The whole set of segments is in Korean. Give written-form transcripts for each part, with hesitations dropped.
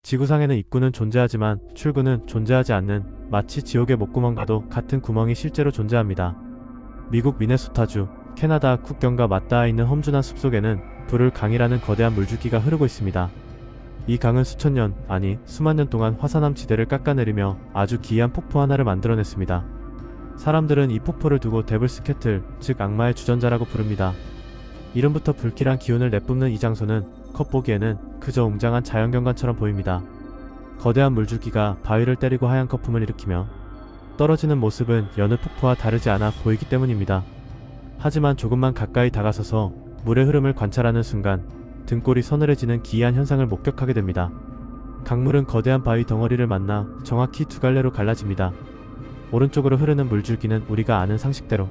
지구상에는 입구는 존재하지만 출구는 존재하지 않는, 마치 지옥의 목구멍과도 같은 구멍이 실제로 존재합니다. 미국 미네소타주, 캐나다 국경과 맞닿아 있는 험준한 숲속에는 불을 강이라는 거대한 물줄기가 흐르고 있습니다. 이 강은 수천 년, 아니 수만 년 동안 화산암 지대를 깎아내리며 아주 기이한 폭포 하나를 만들어냈습니다. 사람들은 이 폭포를 두고 데블스 캐틀, 즉 악마의 주전자라고 부릅니다. 이름부터 불길한 기운을 내뿜는 이 장소는 겉보기에는 그저 웅장한 자연경관처럼 보입니다. 거대한 물줄기가 바위를 때리고 하얀 거품을 일으키며 떨어지는 모습은 여느 폭포와 다르지 않아 보이기 때문입니다. 하지만 조금만 가까이 다가서서 물의 흐름을 관찰하는 순간 등골이 서늘해지는 기이한 현상을 목격하게 됩니다. 강물은 거대한 바위 덩어리를 만나 정확히 두 갈래로 갈라집니다. 오른쪽으로 흐르는 물줄기는 우리가 아는 상식대로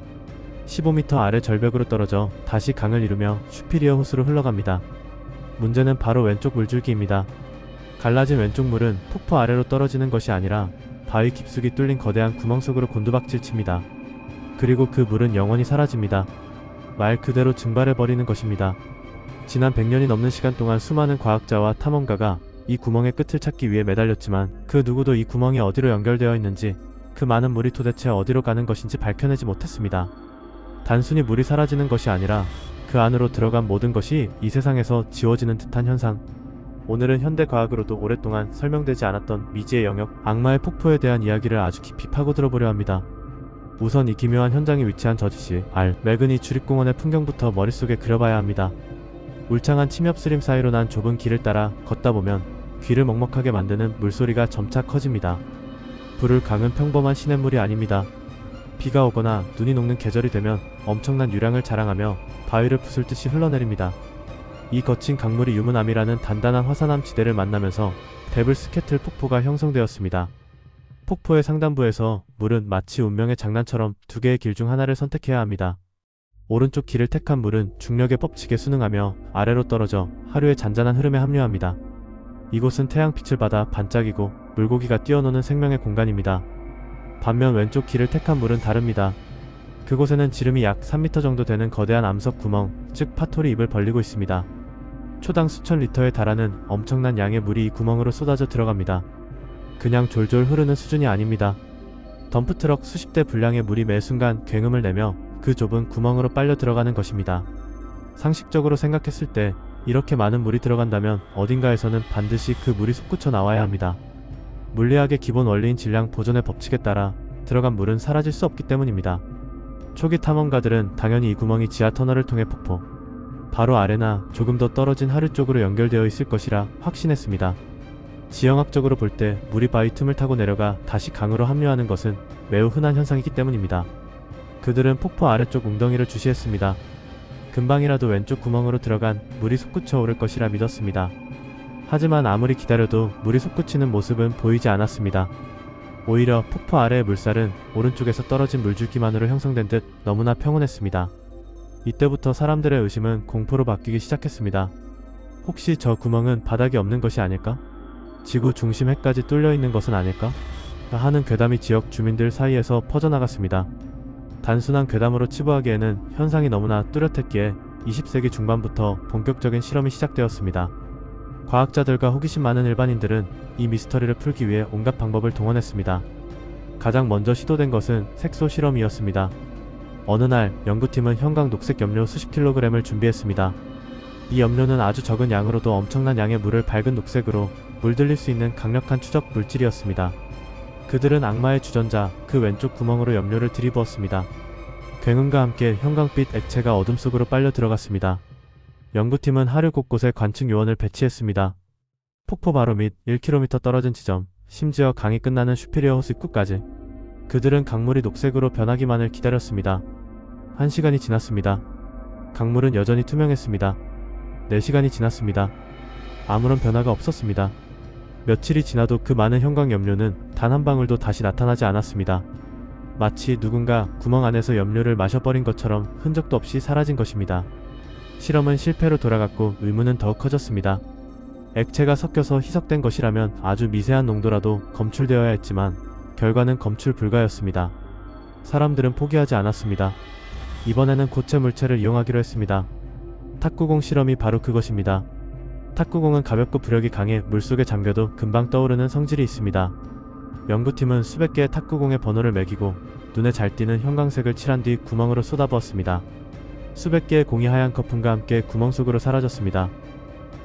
15m 아래 절벽으로 떨어져 다시 강을 이루며 슈피리어 호수로 흘러갑니다. 문제는 바로 왼쪽 물줄기입니다. 갈라진 왼쪽 물은 폭포 아래로 떨어지는 것이 아니라 바위 깊숙이 뚫린 거대한 구멍 속으로 곤두박질 칩니다. 그리고 그 물은 영원히 사라집니다. 말 그대로 증발해버리는 것입니다. 지난 100년이 넘는 시간 동안 수많은 과학자와 탐험가가 이 구멍의 끝을 찾기 위해 매달렸지만 그 누구도 이 구멍이 어디로 연결되어 있는지, 그 많은 물이 도대체 어디로 가는 것인지 밝혀내지 못했습니다. 단순히 물이 사라지는 것이 아니라 그 안으로 들어간 모든 것이 이 세상에서 지워지는 듯한 현상. 오늘은 현대과학으로도 오랫동안 설명되지 않았던 미지의 영역, 악마의 폭포에 대한 이야기를 아주 깊이 파고들어보려 합니다. 우선 이 기묘한 현장에 위치한 저지시 멜그니 주립공원의 풍경부터 머릿속에 그려봐야 합니다. 울창한 침엽스림 사이로 난 좁은 길을 따라 걷다 보면 귀를 먹먹하게 만드는 물소리가 점차 커집니다. 부를 강은 평범한 시냇물이 아닙니다. 비가 오거나 눈이 녹는 계절이 되면 엄청난 유량을 자랑하며 바위를 부술듯이 흘러내립니다. 이 거친 강물이 유문암이라는 단단한 화산암 지대를 만나면서 데블스 캐틀 폭포가 형성되었습니다. 폭포의 상단부에서 물은 마치 운명의 장난처럼 두 개의 길 중 하나를 선택해야 합니다. 오른쪽 길을 택한 물은 중력의 법칙에 순응하며 아래로 떨어져 하류의 잔잔한 흐름에 합류합니다. 이곳은 태양빛을 받아 반짝이고 물고기가 뛰어노는 생명의 공간입니다. 반면 왼쪽 길을 택한 물은 다릅니다. 그곳에는 지름이 약 3m 정도 되는 거대한 암석 구멍, 즉 파토리 입을 벌리고 있습니다. 초당 수천 리터에 달하는 엄청난 양의 물이 이 구멍으로 쏟아져 들어갑니다. 그냥 졸졸 흐르는 수준이 아닙니다. 덤프트럭 수십 대 분량의 물이 매 순간 굉음을 내며 그 좁은 구멍으로 빨려 들어가는 것입니다. 상식적으로 생각했을 때 이렇게 많은 물이 들어간다면 어딘가에서는 반드시 그 물이 솟구쳐 나와야 합니다. 물리학의 기본 원리인 질량 보존의 법칙에 따라 들어간 물은 사라질 수 없기 때문입니다. 초기 탐험가들은 당연히 이 구멍이 지하 터널을 통해 폭포 바로 아래나 조금 더 떨어진 하류 쪽으로 연결되어 있을 것이라 확신했습니다. 지형학적으로 볼 때 물이 바위 틈을 타고 내려가 다시 강으로 합류하는 것은 매우 흔한 현상이기 때문입니다. 그들은 폭포 아래쪽 웅덩이를 주시했습니다. 금방이라도 왼쪽 구멍으로 들어간 물이 솟구쳐 오를 것이라 믿었습니다. 하지만 아무리 기다려도 물이 솟구치는 모습은 보이지 않았습니다. 오히려 폭포 아래의 물살은 오른쪽에서 떨어진 물줄기만으로 형성된 듯 너무나 평온했습니다. 이때부터 사람들의 의심은 공포로 바뀌기 시작했습니다. 혹시 저 구멍은 바닥이 없는 것이 아닐까? 지구 중심 해까지 뚫려 있는 것은 아닐까? 하는 괴담이 지역 주민들 사이에서 퍼져나갔습니다. 단순한 괴담으로 치부하기에는 현상이 너무나 뚜렷했기에 20세기 중반부터 본격적인 실험이 시작되었습니다. 과학자들과 호기심 많은 일반인들은 이 미스터리를 풀기 위해 온갖 방법을 동원했습니다. 가장 먼저 시도된 것은 색소 실험이었습니다. 어느 날 연구팀은 형광 녹색 염료 수십 킬로그램을 준비했습니다. 이 염료는 아주 적은 양으로도 엄청난 양의 물을 밝은 녹색으로 물들일 수 있는 강력한 추적 물질이었습니다. 그들은 악마의 주전자, 그 왼쪽 구멍으로 염료를 들이부었습니다. 굉음과 함께 형광빛 액체가 어둠 속으로 빨려 들어갔습니다. 연구팀은 하류 곳곳에 관측 요원을 배치했습니다. 폭포 바로 밑 1km 떨어진 지점, 심지어 강이 끝나는 슈피리어 호수 입구까지. 그들은 강물이 녹색으로 변하기만을 기다렸습니다. 1시간이 지났습니다. 강물은 여전히 투명했습니다. 4시간이 지났습니다. 아무런 변화가 없었습니다. 며칠이 지나도 그 많은 형광 염료는 단 한 방울도 다시 나타나지 않았습니다. 마치 누군가 구멍 안에서 염료를 마셔버린 것처럼 흔적도 없이 사라진 것입니다. 실험은 실패로 돌아갔고 의문은 더욱 커졌습니다. 액체가 섞여서 희석된 것이라면 아주 미세한 농도라도 검출되어야 했지만 결과는 검출 불가였습니다. 사람들은 포기하지 않았습니다. 이번에는 고체 물체를 이용하기로 했습니다. 탁구공 실험이 바로 그것입니다. 탁구공은 가볍고 부력이 강해 물속에 잠겨도 금방 떠오르는 성질이 있습니다. 연구팀은 수백 개의 탁구공의 번호를 매기고 눈에 잘 띄는 형광색을 칠한 뒤 구멍으로 쏟아부었습니다. 수백 개의 공이 하얀 거품과 함께 구멍 속으로 사라졌습니다.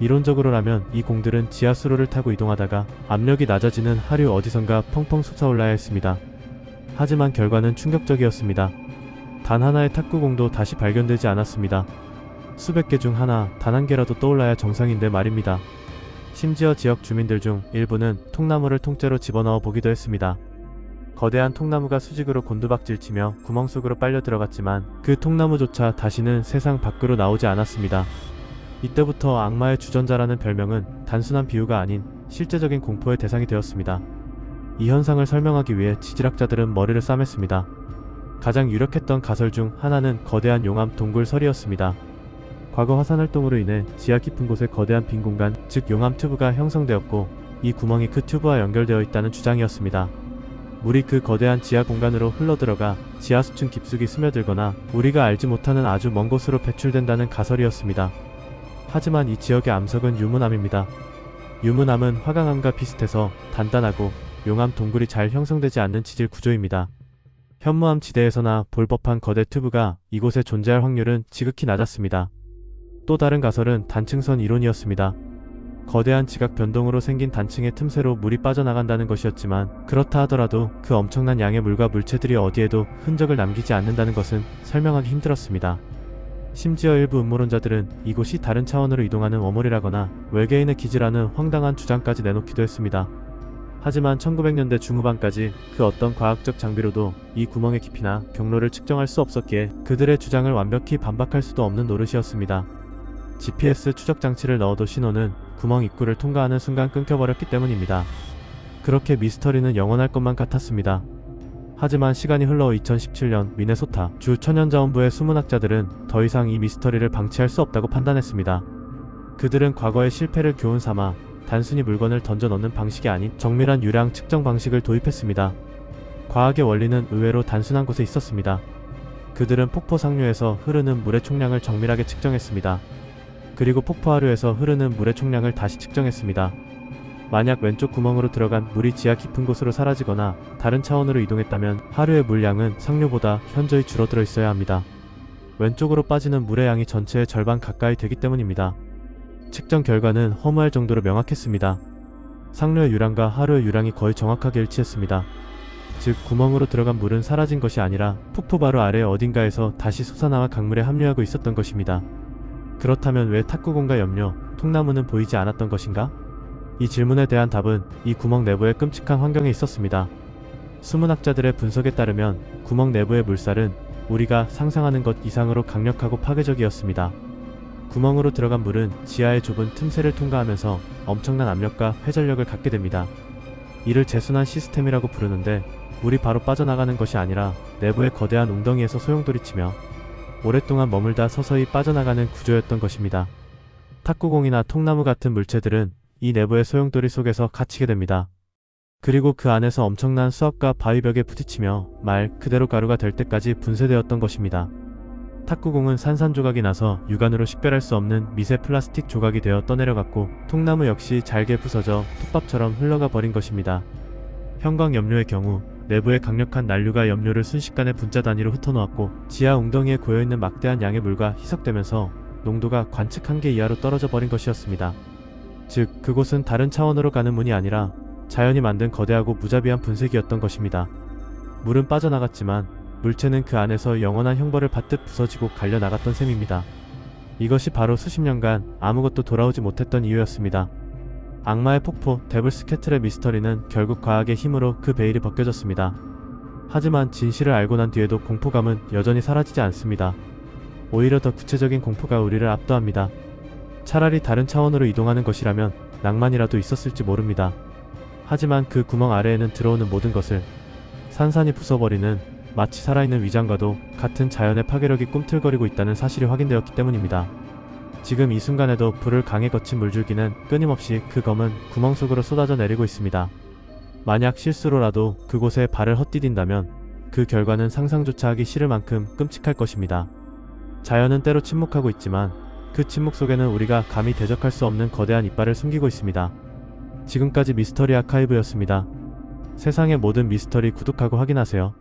이론적으로라면 이 공들은 지하수로를 타고 이동하다가 압력이 낮아지는 하류 어디선가 펑펑 솟아올라야 했습니다. 하지만 결과는 충격적이었습니다. 단 하나의 탁구공도 다시 발견되지 않았습니다. 수백 개 중 하나, 단 한 개라도 떠올라야 정상인데 말입니다. 심지어 지역 주민들 중 일부는 통나무를 통째로 집어넣어 보기도 했습니다. 거대한 통나무가 수직으로 곤두박질치며 구멍 속으로 빨려 들어갔지만 그 통나무조차 다시는 세상 밖으로 나오지 않았습니다. 이때부터 악마의 주전자라는 별명은 단순한 비유가 아닌 실제적인 공포의 대상이 되었습니다. 이 현상을 설명하기 위해 지질학자들은 머리를 싸맸습니다. 가장 유력했던 가설 중 하나는 거대한 용암 동굴설이었습니다. 과거 화산활동으로 인해 지하 깊은 곳에 거대한 빈 공간, 즉 용암 튜브가 형성되었고 이 구멍이 그 튜브와 연결되어 있다는 주장이었습니다. 물이 그 거대한 지하 공간으로 흘러들어가 지하 수층 깊숙이 스며들거나 우리가 알지 못하는 아주 먼 곳으로 배출된다는 가설이었습니다. 하지만 이 지역의 암석은 유문암입니다. 유문암은 화강암과 비슷해서 단단하고 용암 동굴이 잘 형성되지 않는 지질 구조입니다. 현무암 지대에서나 볼 법한 거대 튜브가 이곳에 존재할 확률은 지극히 낮았습니다. 또 다른 가설은 단층선 이론이었습니다. 거대한 지각 변동으로 생긴 단층의 틈새로 물이 빠져나간다는 것이었지만 그렇다 하더라도 그 엄청난 양의 물과 물체들이 어디에도 흔적을 남기지 않는다는 것은 설명하기 힘들었습니다. 심지어 일부 음모론자들은 이곳이 다른 차원으로 이동하는 워몰이라거나 외계인의 기지라는 황당한 주장까지 내놓기도 했습니다. 하지만 1900년대 중후반까지 그 어떤 과학적 장비로도 이 구멍의 깊이나 경로를 측정할 수 없었기에 그들의 주장을 완벽히 반박할 수도 없는 노릇이었습니다. GPS 추적 장치를 넣어도 신호는 구멍 입구를 통과하는 순간 끊겨버렸기 때문입니다. 그렇게 미스터리는 영원할 것만 같았습니다. 하지만 시간이 흘러 2017년 미네소타 주 천연자원부의 수문학자들은 더 이상 이 미스터리를 방치할 수 없다고 판단했습니다. 그들은 과거의 실패를 교훈 삼아 단순히 물건을 던져 넣는 방식이 아닌 정밀한 유량 측정 방식을 도입했습니다. 과학의 원리는 의외로 단순한 곳에 있었습니다. 그들은 폭포 상류에서 흐르는 물의 총량을 정밀하게 측정했습니다. 그리고 폭포 하류에서 흐르는 물의 총량을 다시 측정했습니다. 만약 왼쪽 구멍으로 들어간 물이 지하 깊은 곳으로 사라지거나 다른 차원으로 이동했다면 하류의 물량은 상류보다 현저히 줄어들어 있어야 합니다. 왼쪽으로 빠지는 물의 양이 전체의 절반 가까이 되기 때문입니다. 측정 결과는 허무할 정도로 명확했습니다. 상류의 유량과 하류의 유량이 거의 정확하게 일치했습니다. 즉 구멍으로 들어간 물은 사라진 것이 아니라 폭포 바로 아래 어딘가에서 다시 솟아나와 강물에 합류하고 있었던 것입니다. 그렇다면 왜 탁구공과 염료, 통나무는 보이지 않았던 것인가? 이 질문에 대한 답은 이 구멍 내부의 끔찍한 환경에 있었습니다. 수문학자들의 분석에 따르면 구멍 내부의 물살은 우리가 상상하는 것 이상으로 강력하고 파괴적이었습니다. 구멍으로 들어간 물은 지하의 좁은 틈새를 통과하면서 엄청난 압력과 회전력을 갖게 됩니다. 이를 제순환 시스템이라고 부르는데 물이 바로 빠져나가는 것이 아니라 내부의 거대한 웅덩이에서 소용돌이치며 오랫동안 머물다 서서히 빠져나가는 구조였던 것입니다. 탁구공이나 통나무 같은 물체들은 이 내부의 소용돌이 속에서 갇히게 됩니다. 그리고 그 안에서 엄청난 수압과 바위벽에 부딪히며 말 그대로 가루가 될 때까지 분쇄되었던 것입니다. 탁구공은 산산조각이 나서 육안으로 식별할 수 없는 미세 플라스틱 조각이 되어 떠내려갔고 통나무 역시 잘게 부서져 톱밥처럼 흘러가 버린 것입니다. 형광염료의 경우 내부의 강력한 난류가 염료를 순식간에 분자 단위로 흩어놓았고 지하 웅덩이에 고여있는 막대한 양의 물과 희석되면서 농도가 관측 한계 이하로 떨어져 버린 것이었습니다. 즉 그곳은 다른 차원으로 가는 문이 아니라 자연이 만든 거대하고 무자비한 분쇄기였던 것입니다. 물은 빠져나갔지만 물체는 그 안에서 영원한 형벌을 받듯 부서지고 갈려나갔던 셈입니다. 이것이 바로 수십 년간 아무것도 돌아오지 못했던 이유였습니다. 악마의 폭포 데블스 캐틀의 미스터리는 결국 과학의 힘으로 그 베일이 벗겨졌습니다. 하지만 진실을 알고 난 뒤에도 공포감은 여전히 사라지지 않습니다. 오히려 더 구체적인 공포가 우리를 압도합니다. 차라리 다른 차원으로 이동하는 것이라면 낭만이라도 있었을지 모릅니다. 하지만 그 구멍 아래에는 들어오는 모든 것을 산산이 부숴버리는 마치 살아있는 위장과도 같은 자연의 파괴력이 꿈틀거리고 있다는 사실이 확인되었기 때문입니다. 지금 이 순간에도 불을 강에 거친 물줄기는 끊임없이 그 검은 구멍 속으로 쏟아져 내리고 있습니다. 만약 실수로라도 그곳에 발을 헛디딘다면 그 결과는 상상조차 하기 싫을 만큼 끔찍할 것입니다. 자연은 때로 침묵하고 있지만 그 침묵 속에는 우리가 감히 대적할 수 없는 거대한 이빨을 숨기고 있습니다. 지금까지 미스터리 아카이브였습니다. 세상의 모든 미스터리 구독하고 확인하세요.